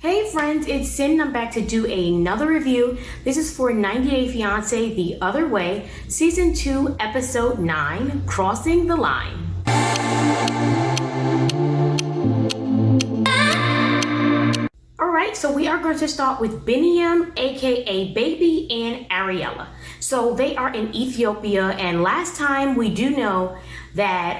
Hey friends, it's Sin and I'm back to do another review. This is for 90 Day Fiance The Other Way, Season 2, Episode 9, Crossing the Line. Alright, so we are going to start with Biniam, aka Baby, and Ariella. So they are in Ethiopia, and last time we do know that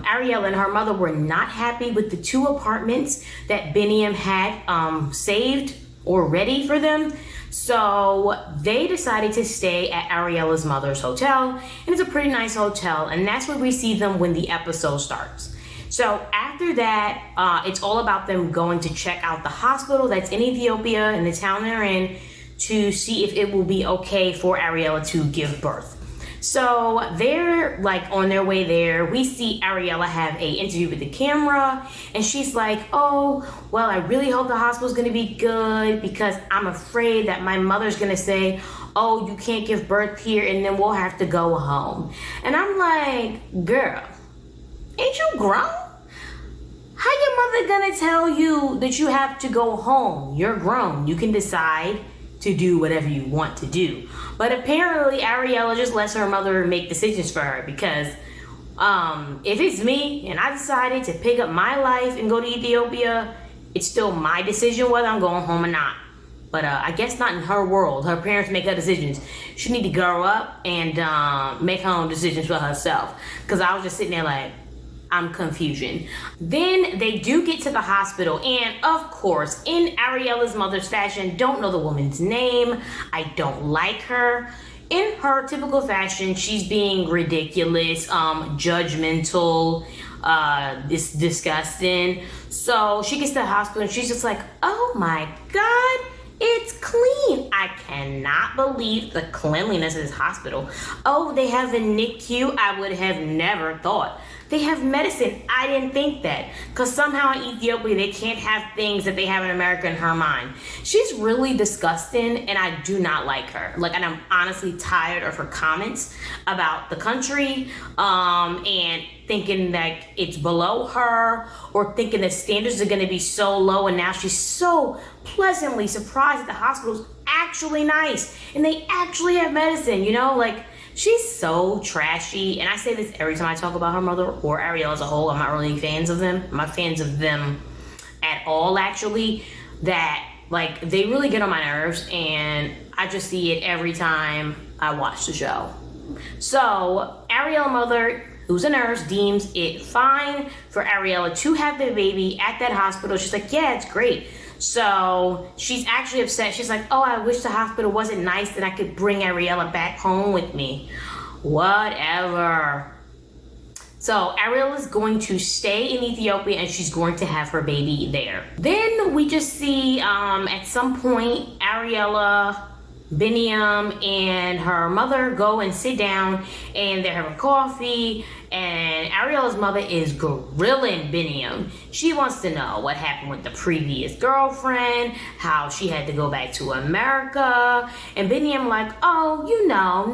Ariella and her mother were not happy with the two apartments that Biniam had saved or ready for them. So they decided to stay at Ariella's mother's hotel, and it's a pretty nice hotel, and that's where we see them when the episode starts. So after that, it's all about them going to check out the hospital that's in Ethiopia, in the town they're in, to see if it will be okay for Ariella to give birth. So they're like on their way there. We see Ariella have an interview with the camera, and she's like, oh, well, I really hope the hospital's gonna be good because I'm afraid that my mother's gonna say, oh, you can't give birth here, and then we'll have to go home. And I'm like, girl, ain't you grown? How your mother gonna tell you that you have to go home? You're grown. You can decide to do whatever you want to do. But apparently Ariella just lets her mother make decisions for her, because if it's me and I decided to pick up my life and go to Ethiopia, it's still my decision whether I'm going home or not. But I guess not in her world. Her parents make her decisions. She need to grow up and make her own decisions for herself. Because I was just sitting there like, I'm confusion. Then they do get to the hospital, and of course, in Ariella's mother's fashion, don't know the woman's name. I don't like her. In her typical fashion, she's being ridiculous, judgmental, it's disgusting. So she gets to the hospital and she's just like, oh my God, it's clean. I cannot believe the cleanliness of this hospital. Oh, they have a NICU. I would have never thought. They have medicine. I didn't think that. Because somehow in Ethiopia, they can't have things that they have in America in her mind. She's really disgusting, and I do not like her. And I'm honestly tired of her comments about the country, and thinking that it's below her, or thinking that standards are going to be so low, and now she's so pleasantly surprised that the hospital's actually nice, and they actually have medicine, She's so trashy, and I say this every time I talk about her mother or Ariella as a whole. I'm not really fans of them. I'm not fans of them at all, actually. That, they really get on my nerves, and I just see it every time I watch the show. So, Ariella's mother, who's a nurse, deems it fine for Ariella to have the baby at that hospital. She's like, yeah, it's great. So she's actually upset. She's like, oh, I wish the hospital wasn't nice, that I could bring Ariella back home with me. Whatever. So Ariella's going to stay in Ethiopia, and she's going to have her baby there. Then we just see at some point Ariella, Biniam, and her mother go and sit down, and they're having coffee, and Ariella's mother is grilling Biniam. She wants to know what happened with the previous girlfriend, how she had to go back to America, and Biniam like, oh,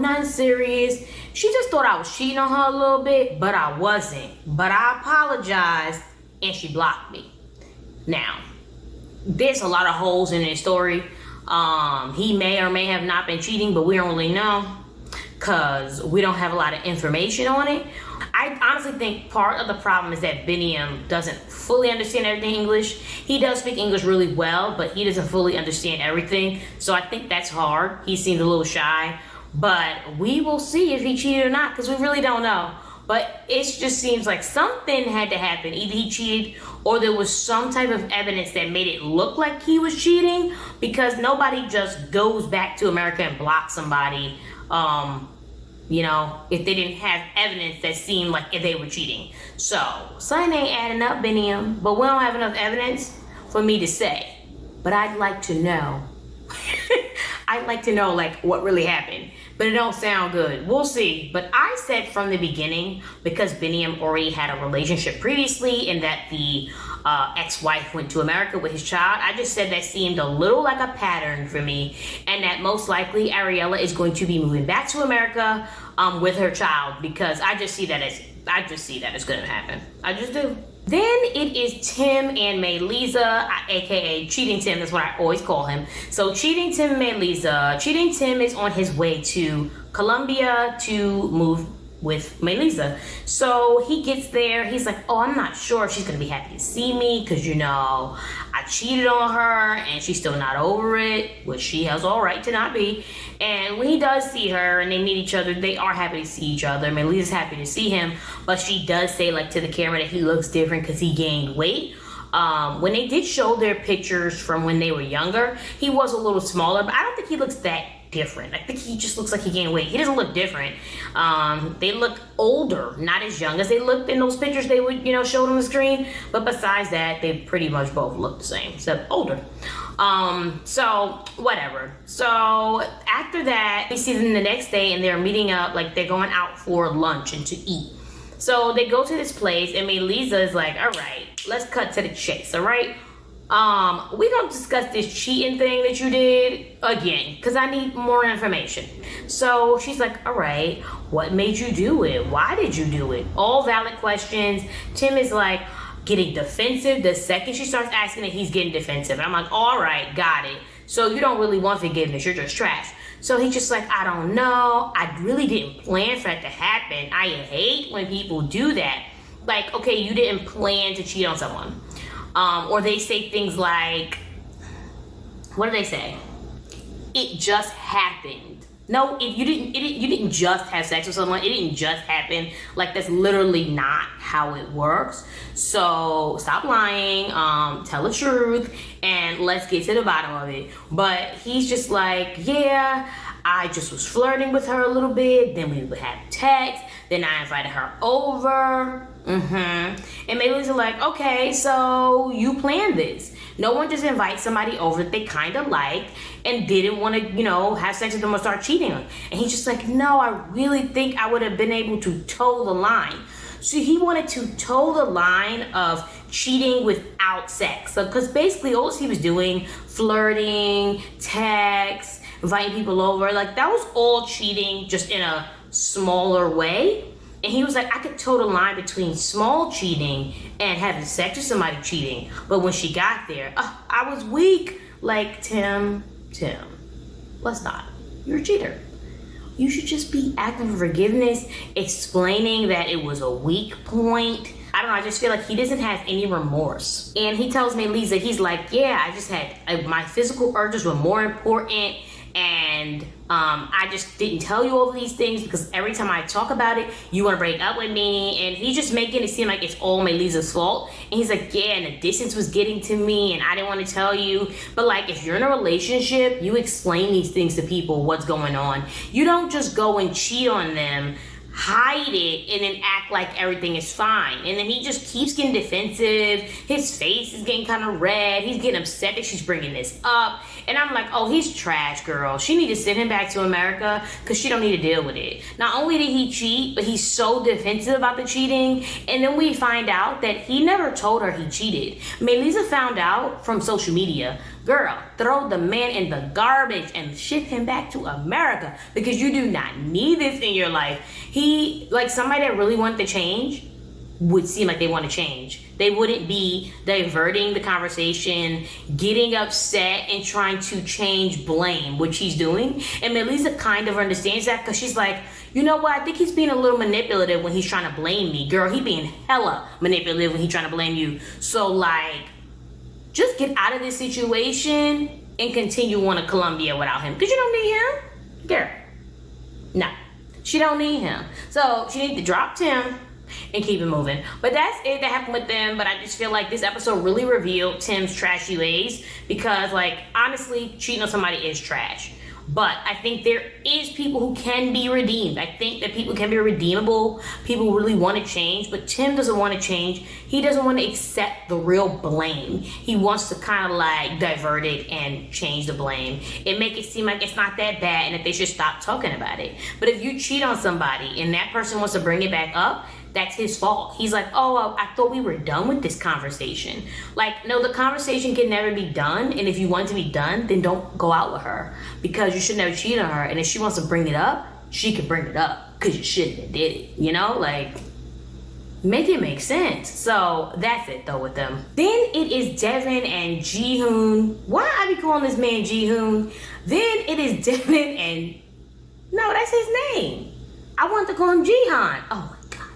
nothing serious. She just thought I was cheating on her a little bit, but I wasn't. But I apologized, and she blocked me. Now, there's a lot of holes in this story. He may or may have not been cheating, but we don't really know because we don't have a lot of information on it. I honestly think part of the problem is that Biniam doesn't fully understand everything English. He does speak English really well, but he doesn't fully understand everything. So I think that's hard. He seems a little shy, but we will see if he cheated or not, because we really don't know. But it just seems like something had to happen. Either he cheated, or there was some type of evidence that made it look like he was cheating, because nobody just goes back to America and blocks somebody, if they didn't have evidence that seemed like if they were cheating. So, something ain't adding up, Biniam, but we don't have enough evidence for me to say. But I'd like to know. I'd like to know, what really happened. But it don't sound good. We'll see. But I said from the beginning, because Biniam already had a relationship previously, and that the ex-wife went to America with his child, I just said that seemed a little like a pattern for me, and that most likely Ariella is going to be moving back to America with her child, because I just see that as going to happen. I just do. Then it is Tim and Melisa, aka Cheating Tim, that's what I always call him. So Cheating Tim and Melisa. Cheating Tim is on his way to Colombia to move with Melisa. So he gets there, he's like, oh, I'm not sure if she's gonna be happy to see me, because I cheated on her and she's still not over it, which she has all right to not be. And when he does see her and they meet each other, they are happy to see each other. Melisa's happy to see him, but she does say to the camera that he looks different because he gained weight. When they did show their pictures from when they were younger, he was a little smaller, but I don't think he looks that different. I think he just looks like he gained weight. He doesn't look different. They look older, not as young as they looked in those pictures they would, show on the screen. But besides that, they pretty much both look the same, except older. So whatever. So after that, we see them the next day and they're meeting up, they're going out for lunch and to eat. So they go to this place and Melisa is like, all right, let's cut to the chase, all right? We're gonna discuss this cheating thing that you did again, because I need more information. So she's like, all right, what made you do it? Why did you do it? All valid questions. Tim is like getting defensive. The second she starts asking it, he's getting defensive. I'm like, all right, got it. So you don't really want forgiveness, you're just trash. So he's just like, I don't know. I really didn't plan for that to happen. I hate when people do that. Okay, you didn't plan to cheat on someone. Or they say things like, what do they say? It just happened. No, you didn't just have sex with someone. It didn't just happen. That's literally not how it works. So stop lying, tell the truth, and let's get to the bottom of it. But he's just like, yeah, I just was flirting with her a little bit. Then we would have text. Then I invited her over. And Melisa like, okay, so you planned this. No one just invites somebody over that they kind of liked and didn't want to, have sex with them or start cheating on. And he's just like, no, I really think I would have been able to toe the line. So he wanted to toe the line of cheating without sex. So, because basically all he was doing, flirting, text, inviting people over, that was all cheating, just in a smaller way. And he was like, I could toe the line between small cheating and having sex with somebody cheating. But when she got there, I was weak. Tim, let's not. You're a cheater. You should just be asking for forgiveness, explaining that it was a weak point. I don't know, I just feel like he doesn't have any remorse. And he tells Melisa, he's like, yeah, I just had, my physical urges were more important. And I just didn't tell you all of these things because every time I talk about it, you want to break up with me. And he's just making it seem like it's all Melisa's fault. And he's like, yeah, and the distance was getting to me and I didn't want to tell you. But if you're in a relationship, you explain these things to people, what's going on. You don't just go and cheat on them, hide it, and then act like everything is fine. And then he just keeps getting defensive. His face is getting kind of red. He's getting upset that she's bringing this up. And I'm like, oh, he's trash, girl. She need to send him back to America because she don't need to deal with it. Not only did he cheat, but he's so defensive about the cheating. And then we find out that he never told her he cheated. Melisa found out from social media. Girl, throw the man in the garbage and ship him back to America because you do not need this in your life. He, somebody that really wanted to change would seem like they want to change. They wouldn't be diverting the conversation, getting upset, and trying to change blame, which he's doing. And Melisa kind of understands that because she's like, you know what? I think he's being a little manipulative when he's trying to blame me. Girl, he being hella manipulative when he's trying to blame you. So, just get out of this situation and continue on to Colombia without him. Because you don't need him. Girl. No. She don't need him. So, she needs to drop Tim and keep it moving. But that's it that happened with them. But I just feel like this episode really revealed Tim's trashy ways. Because, honestly, cheating on somebody is trash. But I think there is people who can be redeemed. I think that people can be redeemable. People really want to change. But Tim doesn't want to change. He doesn't want to accept the real blame. He wants to kind of divert it and change the blame and make it seem like it's not that bad and that they should stop talking about it. But if you cheat on somebody and that person wants to bring it back up, that's his fault. He's like, oh, I thought we were done with this conversation. No, the conversation can never be done. And if you want it to be done, then don't go out with her because you should never cheat on her. And if she wants to bring it up, she can bring it up because you shouldn't have did it. Make it make sense. So that's it though with them. Then it is Devin and Jihoon. Why I be calling this man Jihoon? Then it is Devin and no, that's his name. I want to call him Jihan. Oh my god.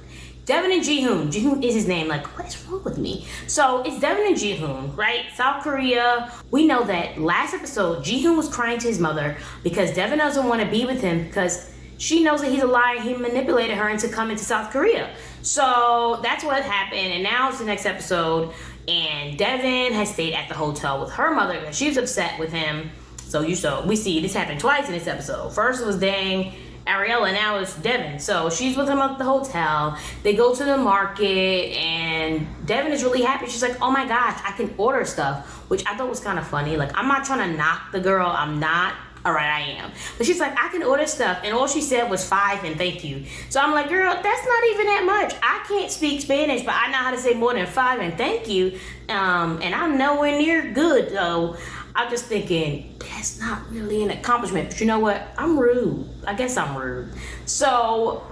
Devin and Jihoon. Jihoon is his name. Like, what is wrong with me? So it's Devin and Jihoon, right? South Korea. We know that last episode, Jihoon was crying to his mother because Devin doesn't want to be with him because she knows that he's a liar. He manipulated her into coming to South Korea. So that's what happened. And now it's the next episode. And Devin has stayed at the hotel with her mother because she was upset with him. So we see this happened twice in this episode. First it was Dang, Ariella, now it's Devin. So she's with him at the hotel. They go to the market and Devin is really happy. She's like, oh my gosh, I can order stuff, which I thought was kind of funny. Like, I'm not trying to knock the girl. I'm not. All right, I am. But she's like, I can order stuff. And all she said was 5 and thank you. So I'm like, girl, that's not even that much. I can't speak Spanish, but I know how to say more than 5 and thank you. And I'm nowhere near good. So I'm just thinking, that's not really an accomplishment. But you know what? I'm rude. I guess I'm rude. So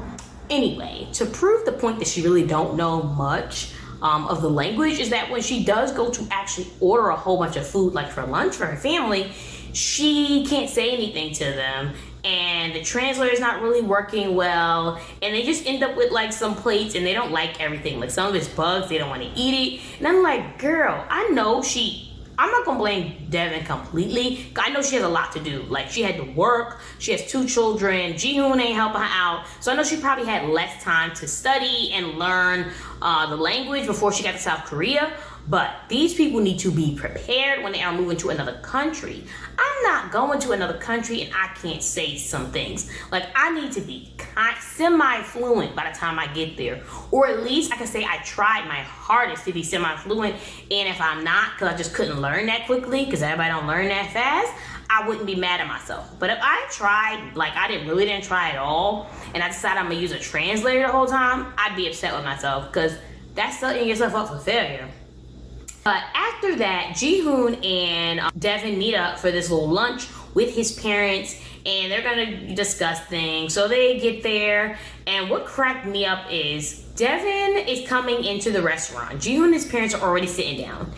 anyway, to prove the point that she really don't know much of the language is that when she does go to actually order a whole bunch of food, like for lunch for her family, she can't say anything to them, and the translator is not really working well, and they just end up with like some plates and they don't like everything. Like some of it's bugs, they don't want to eat it. And I'm like, girl, I'm not gonna blame Devin completely. I know she has a lot to do. Like, she had to work, she has 2 children, Jihoon ain't helping her out. So I know she probably had less time to study and learn the language before she got to South Korea. But these people need to be prepared when they are moving to another country. I'm not going to another country and I can't say some things. Like, I need to be semi-fluent by the time I get there. Or at least I can say I tried my hardest to be semi-fluent. And if I'm not, because I just couldn't learn that quickly, because everybody don't learn that fast, I wouldn't be mad at myself. But if I tried, like I really didn't try at all, and I decided I'm going to use a translator the whole time, I'd be upset with myself, because that's setting yourself up for failure. But after that, Jihoon and Devin meet up for this little lunch with his parents, and they're gonna discuss things. So they get there, and what cracked me up is Devin is coming into the restaurant. Jihoon and his parents are already sitting down.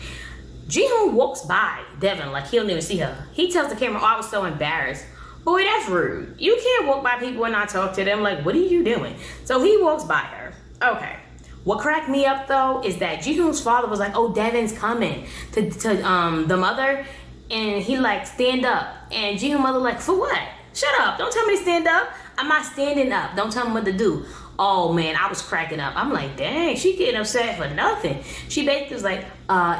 Jihoon walks by Devin like he don't even see her. He tells the camera, oh, I was so embarrassed. Boy, that's rude. You can't walk by people and not talk to them. Like, what are you doing? So he walks by her. Okay. What cracked me up though is that Jihoon's father was like, oh, Devin's coming to the mother, and he like, stand up. And Jihoon's mother like, for what? Shut up. Don't tell me to stand up. I'm not standing up. Don't tell me what to do. Oh man, I was cracking up. I'm like, dang, she getting upset for nothing. She basically was like,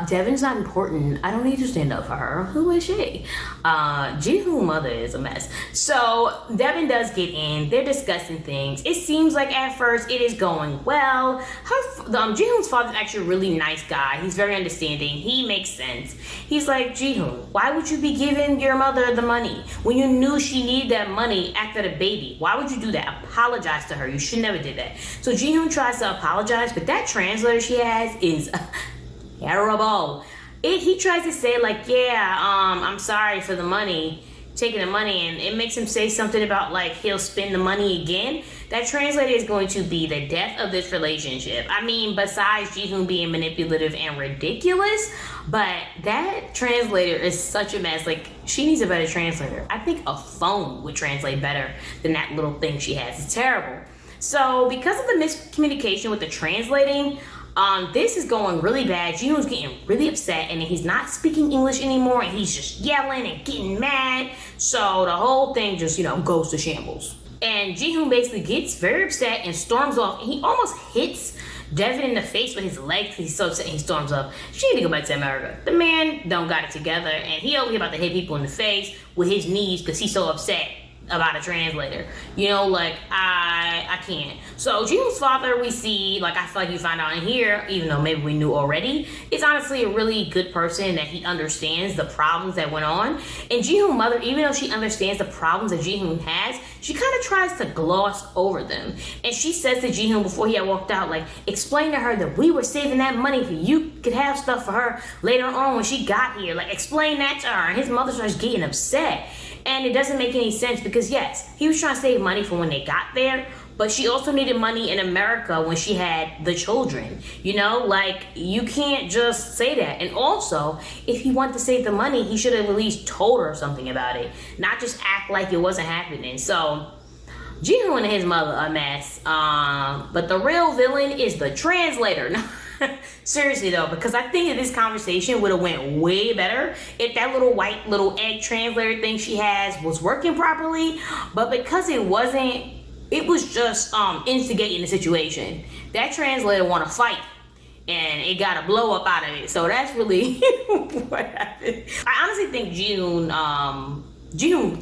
Devin's not important. I don't need to stand up for her. Who is she? Jihoon's mother is a mess. So Devin does get in. They're discussing things. It seems like at first it is going well. Jihoon's father's actually a really nice guy. He's very understanding. He makes sense. He's like, Jihoon, why would you be giving your mother the money when you knew she needed that money after the baby? Why would you do that? Apologize to her. You should never do that. So Jihoon tries to apologize, but that translator she has is terrible. He tries to say like, yeah, I'm sorry for the money, taking the money, and it makes him say something about like he'll spend the money again. That translator is going to be the death of this relationship. I mean, besides Jihoon being manipulative and ridiculous, but that translator is such a mess. Like, she needs a better translator. I think a phone would translate better than that little thing she has. It's terrible. So because of the miscommunication with the translating, this is going really bad. Jihoon's getting really upset, and he's not speaking English anymore, and he's just yelling and getting mad. So the whole thing just, goes to shambles. And Jihoon basically gets very upset and storms off, and he almost hits Devin in the face with his leg because he's so upset and he storms off. She need to go back to America. The man don't got it together, and he over here about to hit people in the face with his knees because he's so upset about a translator. I can't. So Jihoon's father, we see, I feel like you find out in here, even though maybe we knew already, is honestly a really good person, that he understands the problems that went on. And Jihoon's mother, even though she understands the problems that Jihoon has, she kind of tries to gloss over them. And she says to Jihoon before he had walked out, explain to her that we were saving that money for you could have stuff for her later on when she got here. Explain that to her. And his mother starts getting upset. And it doesn't make any sense because, yes, he was trying to save money for when they got there, but she also needed money in America when she had the children. You know, like, you can't just say that. And also, if he wanted to save the money, he should have at least told her something about it, not just act like it wasn't happening. So Ji-hoon and his mother a mess. But the real villain is the translator. Seriously though, because I think that this conversation would have went way better if that little white little egg translator thing she has was working properly. But because it wasn't, it was just instigating the situation. That translator want to fight, and it got a blow up out of it. So that's really what happened. I honestly think Ji-hoon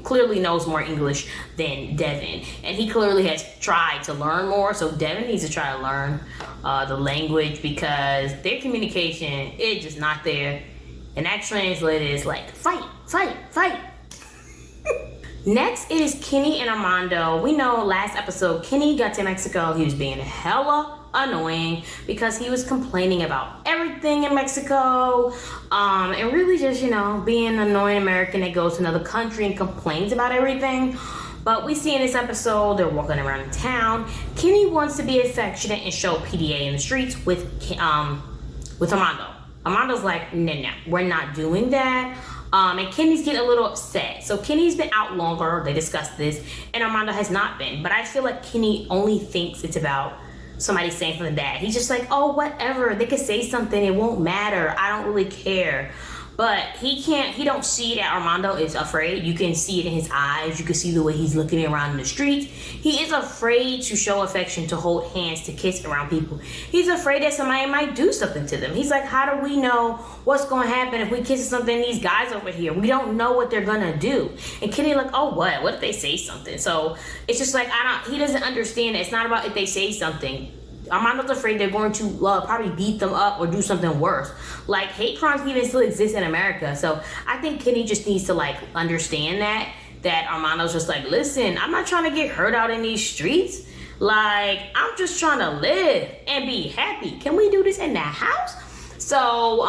clearly knows more English than Devin, and he clearly has tried to learn more. So Devin needs to try to learn the language, because their communication is just not there. And that translator is like, fight, fight, fight. Next is Kenny and Armando. We know last episode Kenny got to Mexico. He was being hella annoying because he was complaining about everything in Mexico, and really just, you know, being an annoying American that goes to another country and complains about everything. But we see in this episode they're walking around town. Kenny wants to be affectionate and show PDA in the streets with Armando. Armando's like, no, we're not doing that. And Kenny's getting a little upset. So Kenny's been out longer. They discussed this, and Armando has not been. But I feel like Kenny only thinks it's about somebody saying something bad. He's just like, oh, whatever. They could say something. It won't matter. I don't really care. But he don't see that Armando is afraid. You can see it in his eyes. You can see the way he's looking around in the streets. He is afraid to show affection, to hold hands, to kiss around people. He's afraid that somebody might do something to them. He's like, how do we know what's going to happen if we kiss something? These guys over here, we don't know what they're going to do. And Kenny like, oh, what? What if they say something? So it's just like, he doesn't understand that it's not about if they say something. Armando's afraid they're going to probably beat them up or do something worse. Like, hate crimes even still exist in America. So I think Kenny just needs to, like, understand that Armando's just like, listen, I'm not trying to get hurt out in these streets. Like, I'm just trying to live and be happy. Can we do this in the house? So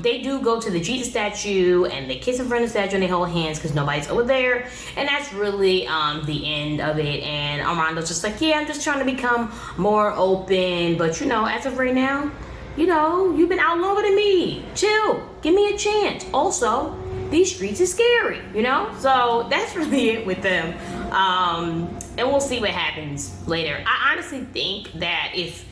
they do go to the Jesus statue, and they kiss in front of the statue, and they hold hands because nobody's over there. And that's really the end of it. And Armando's just like, yeah, I'm just trying to become more open. But, you know, as of right now, you know, you've been out longer than me. Chill. Give me a chance. Also, these streets are scary, you know? So that's really it with them. And we'll see what happens later. I honestly think that if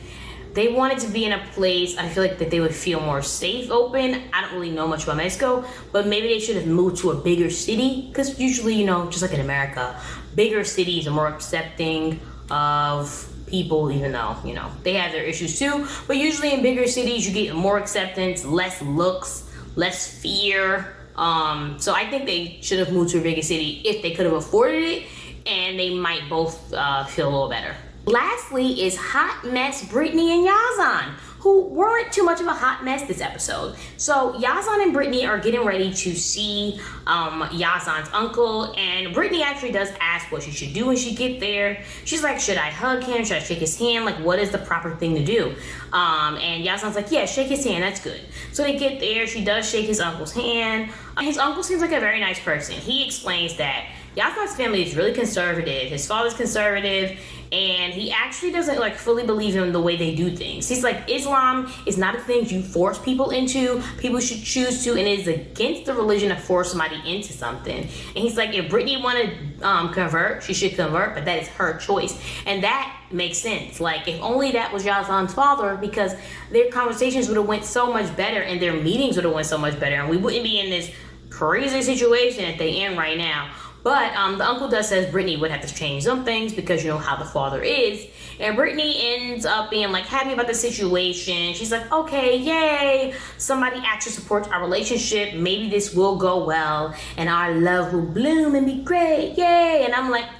they wanted to be in a place, I feel like that they would feel more safe, open. I don't really know much about Mexico, but maybe they should have moved to a bigger city, because usually, you know, just like in America, bigger cities are more accepting of people, even though, you know, they have their issues too. But usually in bigger cities, you get more acceptance, less looks, less fear. So I think they should have moved to a bigger city if they could have afforded it, and they might both feel a little better. Lastly is hot mess Britney and Yazan, who weren't too much of a hot mess this episode. So Yazan and Britney are getting ready to see Yazan's uncle, and Britney actually does ask what she should do when she get there. She's like, should I hug him? Should I shake his hand? Like, what is the proper thing to do? And Yazan's like, yeah, shake his hand, that's good. So they get there, she does shake his uncle's hand. His uncle seems like a very nice person. He explains that Yazan's family is really conservative. His father's conservative, and he actually doesn't like fully believe in the way they do things. He's like, Islam is not a thing you force people into. People should choose to, and it is against the religion to force somebody into something. And he's like, if Britney want to convert, she should convert, but that is her choice. And that makes sense. Like, if only that was Yazan's father, because their conversations would have went so much better, and their meetings would have went so much better, and we wouldn't be in this crazy situation that they in right now. But the uncle does says Britney would have to change some things because you know how the father is. And Britney ends up being like happy about the situation. She's like, okay, yay. Somebody actually supports our relationship. Maybe this will go well and our love will bloom and be great. Yay. And I'm like,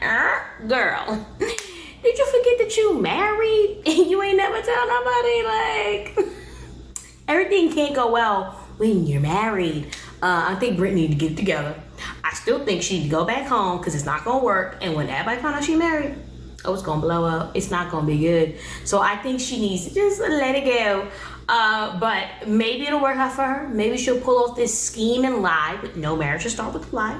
girl, did you forget that you married and you ain't never tell nobody? Like, everything can't go well when you're married. I think Britney need to get it together. I still think she need to go back home because it's not going to work. And when everybody find out she married, oh, it's going to blow up. It's not going to be good. So I think she needs to just let it go. But maybe it'll work out for her. Maybe she'll pull off this scheme and lie. But no, marriage should start with a lie.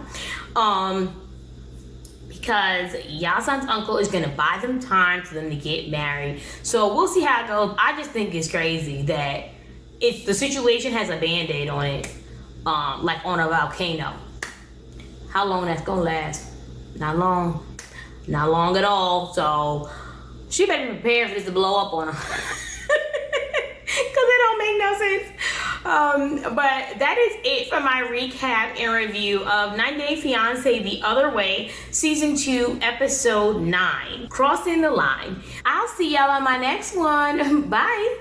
because Yazan's uncle is gonna buy them time for them to get married. So we'll see how it goes. I just think it's crazy that the situation has a band-aid on it, like on a volcano. How long that's gonna last? Not long. Not long at all. So she better be prepared for this to blow up on her. Cause it don't make no sense. But that is it for my recap and review of 90 Day Fiance The Other Way, Season 2, Episode 9, Crossing the Line. I'll see y'all on my next one. Bye.